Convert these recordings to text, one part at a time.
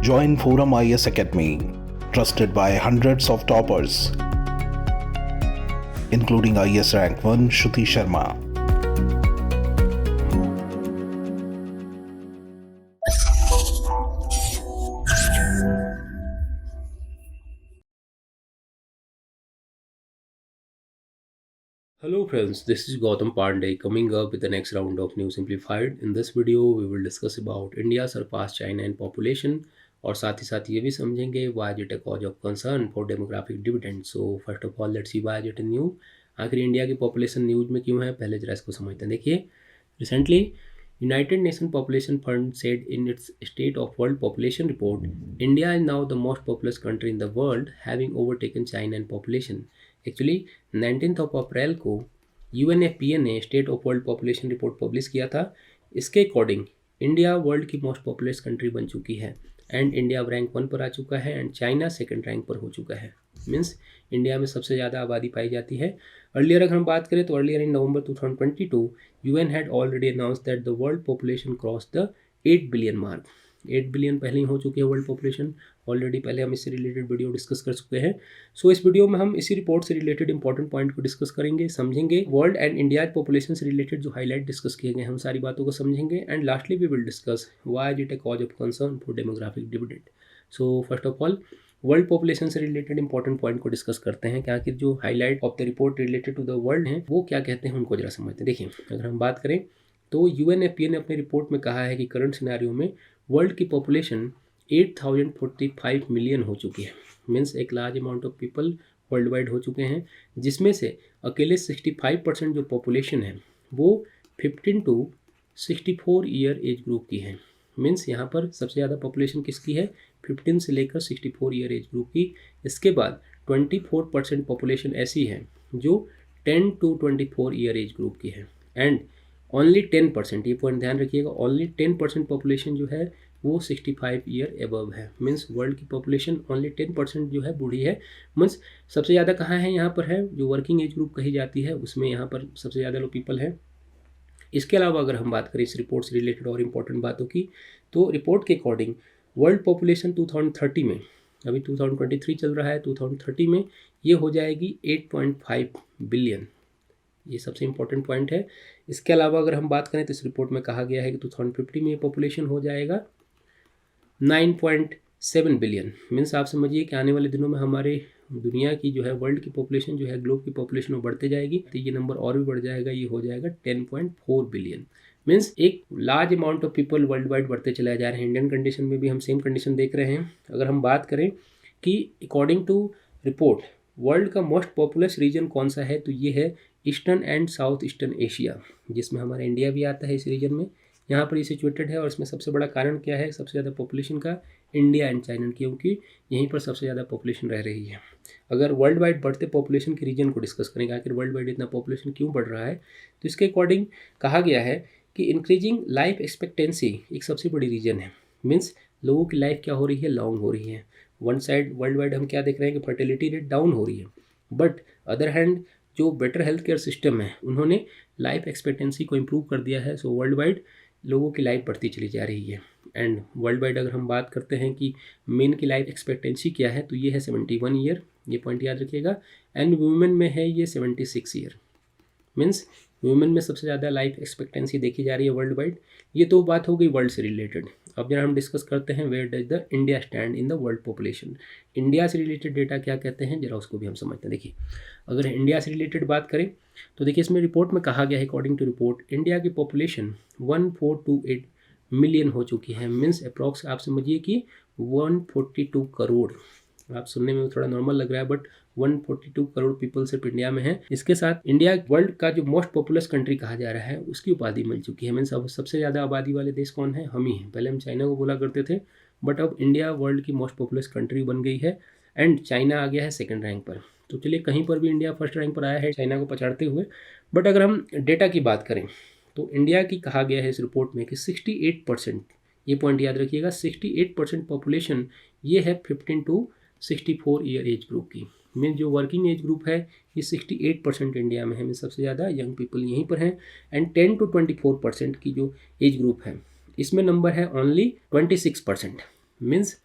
Join Forum IS Academy, trusted by hundreds of toppers, including IS Rank 1 Shruti Sharma. Hello friends, this is Gautam Pandey coming up with the next round of New Simplified. In this video, we will discuss about India surpass China in population और साथ ही साथ ये भी समझेंगे why is it a cause of concern for demographic dividend. So first of all, let's see why is it new. आखिर India की population news में क्यों है, पहले जरा इसको समझते हैं. देखिए, recently United Nations Population Fund said in its State of World Population Report, India is now the most populous country in the world, having overtaken China in population. Actually 19 अप्रैल को UNFPA ने state of world population report publish किया था. इसके according India world की most populous country बन चुकी है and India rank 1 पर आ चुका है एंड चाइना सेकंड रैंक पर हो चुका है. मीन्स इंडिया में सबसे ज़्यादा आबादी पाई जाती है. अर्लियर अगर हम बात करें तो earlier in November 2022 UN had already announce that the world population cross the 8 billion mark. 8 billion पहले ही हो चुकी है वर्ल्ड पॉपुलेशन. ऑलरेडी पहले हम इससे रिलेटेड वीडियो डिस्कस कर चुके हैं. सो इस वीडियो में हम इसी रिपोर्ट से रिलेटेड इंपॉर्टेंट पॉइंट को डिस्कस करेंगे, समझेंगे. वर्ल्ड एंड इंडिया पॉपुलेशन से रिलेटेड जो हाईलाइट डिस्कस किए गए हैं हम सारी बातों को समझेंगे and lastly we will discuss why is it a cause of concern for demographic dividend. So first of all world population से रिलेटेड इंपॉर्टेंट पॉइंट को डिस्कस करते हैं. क्या कि जो highlight of the report related to the world है वो क्या कहते हैं उनको जरा समझते हैं. देखिए, अगर हम बात करें तो UNFPA ने अपनी रिपोर्ट में कहा है कि करंट सिनेरियो में वर्ल्ड की पॉपुलेशन 8045 मिलियन हो चुकी है. मीन्स एक large amount of people world wide हो चुके हैं, जिसमें से अकेले 65% जो पॉपुलेशन है वो 15 to 64 ईयर एज ग्रुप की है. मीन्स यहाँ पर सबसे ज़्यादा पॉपुलेशन किसकी है, 15 से लेकर 64 ईयर एज ग्रुप की. इसके बाद 24% पॉपुलेशन ऐसी है जो 10 to 24 ईयर एज ग्रुप की है एंड ओनली 10%, ये पॉइंट ध्यान रखिएगा, ओनली 10% पॉपुलेशन जो है वो 65 ईयर एबव है. मीन्स वर्ल्ड की पॉपुलेशन ओनली 10% जो है बूढ़ी है. मीन्स सबसे ज़्यादा कहाँ है, यहाँ पर है जो वर्किंग एज ग्रुप कही जाती है उसमें यहाँ पर सबसे ज़्यादा लोग पीपल है. इसके अलावा अगर हम बात करें इस रिपोर्ट से रिलेटेड और इम्पोर्टेंट बातों की, तो रिपोर्ट के अकॉर्डिंग वर्ल्ड पॉपुलेशन 2030 में, अभी 2023 चल रहा है, 2030 में ये हो जाएगी 8.5 बिलियन. ये सबसे इंपॉर्टेंट पॉइंट है. इसके अलावा अगर हम बात करें तो इस रिपोर्ट में कहा गया है कि 2050 में ये पॉपुलेशन हो जाएगा 9.7 बिलियन. मीन्स आप समझिए कि आने वाले दिनों में हमारे दुनिया की जो है वर्ल्ड की पॉपुलेशन जो है ग्लोब की पॉपुलेशन वो बढ़ते जाएगी, तो ये नंबर और भी बढ़ जाएगा, ये हो जाएगा 10.4 बिलियन. मीन्स एक large amount of people world wide बढ़ते चले जा रहे हैं. इंडियन कंडीशन में भी हम सेम कंडीशन देख रहे हैं. अगर हम बात करें कि अकॉर्डिंग टू रिपोर्ट वर्ल्ड का मोस्ट पॉपुलस रीजन कौन सा है, तो ये है eastern and south eastern Asia, जिसमें हमारा इंडिया भी आता है इस रीजन में. यहाँ पर ये सिचुएटेड है और इसमें सबसे बड़ा कारण क्या है सबसे ज़्यादा पॉपुलेशन का, इंडिया एंड चाइना, क्योंकि यहीं पर सबसे ज़्यादा पॉपुलेशन रह रही है. अगर वर्ल्ड वाइड बढ़ते पॉपुलेशन के रीजन को डिस्कस करेंगे, आखिर वर्ल्ड वाइड इतना पॉपुलेशन क्यों बढ़ रहा है, तो इसके अकॉर्डिंग कहा गया है कि इंक्रीजिंग लाइफ एक्सपेक्टेंसी एक सबसे बड़ी रीजन है. मीन्स लोगों की लाइफ क्या हो रही है, लॉन्ग हो रही है. वन साइड वर्ल्ड वाइड हम क्या देख रहे हैं कि फर्टिलिटी रेट डाउन हो रही है, बट अदर हैंड जो बेटर हेल्थ केयर सिस्टम है उन्होंने लाइफ एक्सपेक्टेंसी को इम्प्रूव कर दिया है. सो वर्ल्ड वाइड लोगों की लाइफ बढ़ती चली जा रही है. एंड वर्ल्ड वाइड अगर हम बात करते हैं कि मेन की लाइफ एक्सपेक्टेंसी क्या है, तो ये है 71 ईयर, ये पॉइंट याद रखिएगा. एंड वुमेन में है ये 76 ईयर. मीन्स वुमेन में सबसे ज़्यादा लाइफ एक्सपेक्टेंसी देखी जा रही है वर्ल्ड वाइड. ये तो बात हो गई वर्ल्ड से रिलेटेड. अब जरा हम डिस्कस करते हैं where does the India stand in the world population. India से रिलेटेड डेटा क्या कहते हैं जरा उसको भी हम समझते हैं. देखिए, अगर इंडिया से रिलेटेड बात करें तो देखिए इसमें रिपोर्ट में कहा गया है अकॉर्डिंग टू रिपोर्ट इंडिया की पॉपुलेशन 1428 मिलियन हो चुकी है. मीन्स अप्रॉक्स आप समझिए कि 142 करोड़. आप सुनने में थोड़ा नॉर्मल लग रहा है बट 142 करोड़ पीपल सिर्फ इंडिया में है. इसके साथ इंडिया वर्ल्ड का जो मोस्ट पॉपुलस कंट्री कहा जा रहा है उसकी उपाधि मिल चुकी है. मीन्स अब सबसे ज़्यादा आबादी वाले देश कौन है, हम ही हैं. पहले हम चाइना को बोला करते थे बट अब इंडिया वर्ल्ड की मोस्ट पॉपुलस कंट्री बन गई है एंड चाइना आ गया है सेकंड रैंक पर. तो चलिए कहीं पर भी इंडिया फर्स्ट रैंक पर आया है चाइना को पछाड़ते हुए. बट अगर हम डेटा की बात करें तो इंडिया की कहा गया है इस रिपोर्ट में कि 68%, ये पॉइंट याद रखिएगा, 68% पॉपुलेशन ये है 15 to 64 ईयर एज ग्रुप की. मीन जो वर्किंग एज ग्रुप है ये 68% इंडिया में है. मीन सबसे ज़्यादा यंग पीपल यहीं पर हैं. एंड 10 to 24% की जो एज ग्रुप है इसमें नंबर है ओनली 26%. मीन्स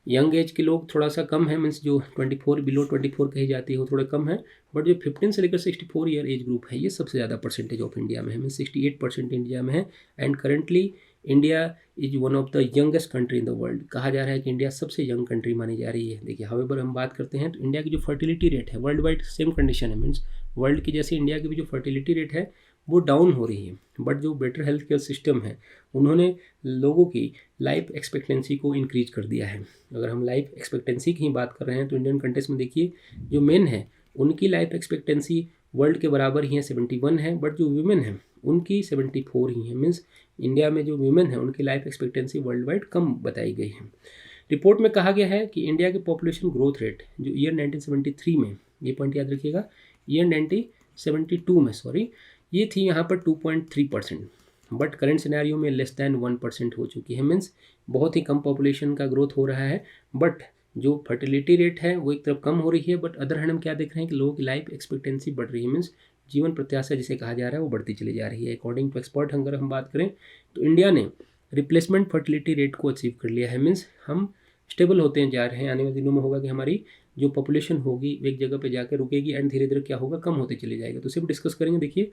यंग एज के लोग थोड़ा सा कम है, मीन्स जो 24 बिलो 24 कही जाती है वो थोड़े कम है, बट जो 15 से लेकर 64 ईयर एज ग्रुप है ये सबसे ज़्यादा परसेंटेज ऑफ इंडिया में है, मीन्स 68% इंडिया में है। And currently India is one of the youngest country in the world. कहा जा रहा है कि इंडिया सबसे यंग कंट्री मानी जा रही है। देखिए हाउएवर हम बात करते हैं तो इंडिया की जो फर्टिलिटी रेट है वर्ल्ड वाइड सेम कंडीशन है, मीन्स वर्ल्ड की जैसे इंडिया की भी जो फर्टिलिटी रेट है वो डाउन हो रही है, बट जो बेटर हेल्थ केयर सिस्टम है उन्होंने लोगों की लाइफ एक्सपेक्टेंसी को इंक्रीज कर दिया है। अगर हम लाइफ एक्सपेक्टेंसी की ही बात कर रहे हैं तो इंडियन कंटेक्स्ट में देखिए जो मेन है उनकी लाइफ एक्सपेक्टेंसी वर्ल्ड के बराबर ही है, 71 है, बट जो वीमेन है उनकी 74 ही है। मीन्स इंडिया में जो वीमेन है उनकी लाइफ एक्सपेक्टेंसी वर्ल्ड वाइड कम बताई गई है। रिपोर्ट में कहा गया है कि इंडिया की पॉपुलेशन ग्रोथ रेट जो ईयर 1973 में, ये पॉइंट याद रखिएगा, ईयर 1972 में सॉरी, ये थी यहाँ पर 2.3%, बट करेंट सिनेरियो में लेस दैन 1% हो चुकी है। मीन्स बहुत ही कम पॉपुलेशन का ग्रोथ हो रहा है, बट जो फर्टिलिटी रेट है वो एक तरफ कम हो रही है, बट अदर हैंड हम क्या देख रहे हैं कि लोगों की लाइफ एक्सपेक्टेंसी बढ़ रही है, मीन्स जीवन प्रत्याशा जिसे कहा जा रहा है वो बढ़ती चली जा रही है। अकॉर्डिंग टू एक्सपर्ट अगर हम बात करें तो इंडिया ने रिप्लेसमेंट फर्टिलिटी रेट को अचीव कर लिया है, मीन्स हम स्टेबल होते जा रहे हैं। आने वाले दिनों में होगा कि हमारी जो पॉपुलेशन होगी वो एक जगह पे जाकर रुकेगी एंड धीरे धीरे क्या होगा, कम होते चले जाएगा। तो सिर्फ डिस्कस करेंगे। देखिए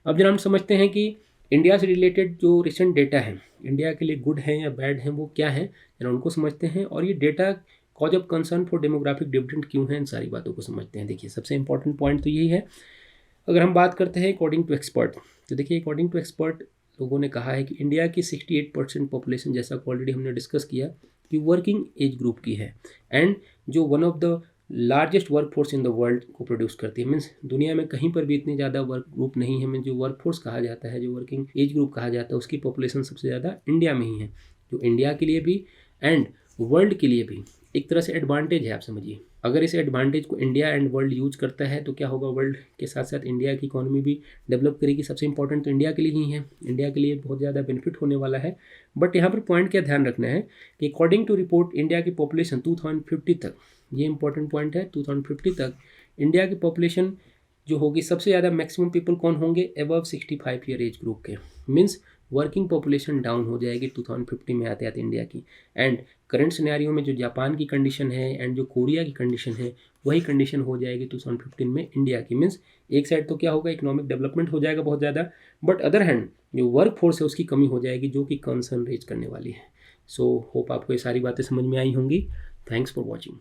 अब जरा हम समझते हैं कि इंडिया से रिलेटेड जो रिसेंट डेटा है इंडिया के लिए गुड है या बैड है वो क्या है, जरा उनको समझते हैं। और ये data cause of concern for demographic dividend क्यों है, इन सारी बातों को समझते हैं। देखिए सबसे इंपॉर्टेंट पॉइंट तो यही है। अगर हम बात करते हैं अकॉर्डिंग टू एक्सपर्ट, तो देखिए अकॉर्डिंग टू एक्सपर्ट लोगों ने कहा है कि इंडिया की 68% पॉपुलेशन, जैसा ऑलरेडी हमने डिस्कस किया, कि वर्किंग एज ग्रुप की है एंड जो one of the largest work force in the world को प्रोड्यूस करती है। मीन्स दुनिया में कहीं पर भी इतनी ज़्यादा वर्क ग्रुप नहीं है। मीन्स जो वर्क फोर्स कहा जाता है, जो वर्किंग एज ग्रुप कहा जाता है, उसकी पॉपुलेशन सबसे ज़्यादा इंडिया में ही है, जो इंडिया के लिए भी एंड वर्ल्ड के लिए भी एक तरह से एडवांटेज है। आप समझिए अगर इस एडवांटेज को इंडिया एंड वर्ल्ड यूज करता है तो क्या होगा, वर्ल्ड के साथ साथ इंडिया की इकोनॉमी भी डेवलप करेगी। सबसे इंपॉर्टेंट तो इंडिया के लिए ही है, इंडिया के लिए बहुत ज़्यादा बेनिफिट होने वाला है। बट यहाँ पर पॉइंट क्या ध्यान रखना है कि अकॉर्डिंग टू रिपोर्ट इंडिया की पॉपुलेशन 2050 तक, ये इंपॉर्टेंट पॉइंट है, 2050 तक इंडिया की पॉपुलेशन जो होगी सबसे ज़्यादा मैक्सिमम पीपल कौन होंगे, अबव 65 ईयर एज ग्रुप के। मीन्स वर्किंग पॉपुलेशन डाउन हो जाएगी 2050 में आते आते इंडिया की। एंड करंट सिनेरियो में जो जापान की कंडीशन है एंड जो कोरिया की कंडीशन है वही कंडीशन हो जाएगी 2015 में इंडिया की। मीन्स एक साइड तो क्या होगा, इकोनॉमिक डेवलपमेंट हो जाएगा बहुत ज़्यादा, बट अदर हैंड जो वर्क फोर्स है उसकी कमी हो जाएगी, जो कि कंसर्न रेज करने वाली है। सो होप आपको ये सारी बातें समझ में आई होंगी। Thanks for watching.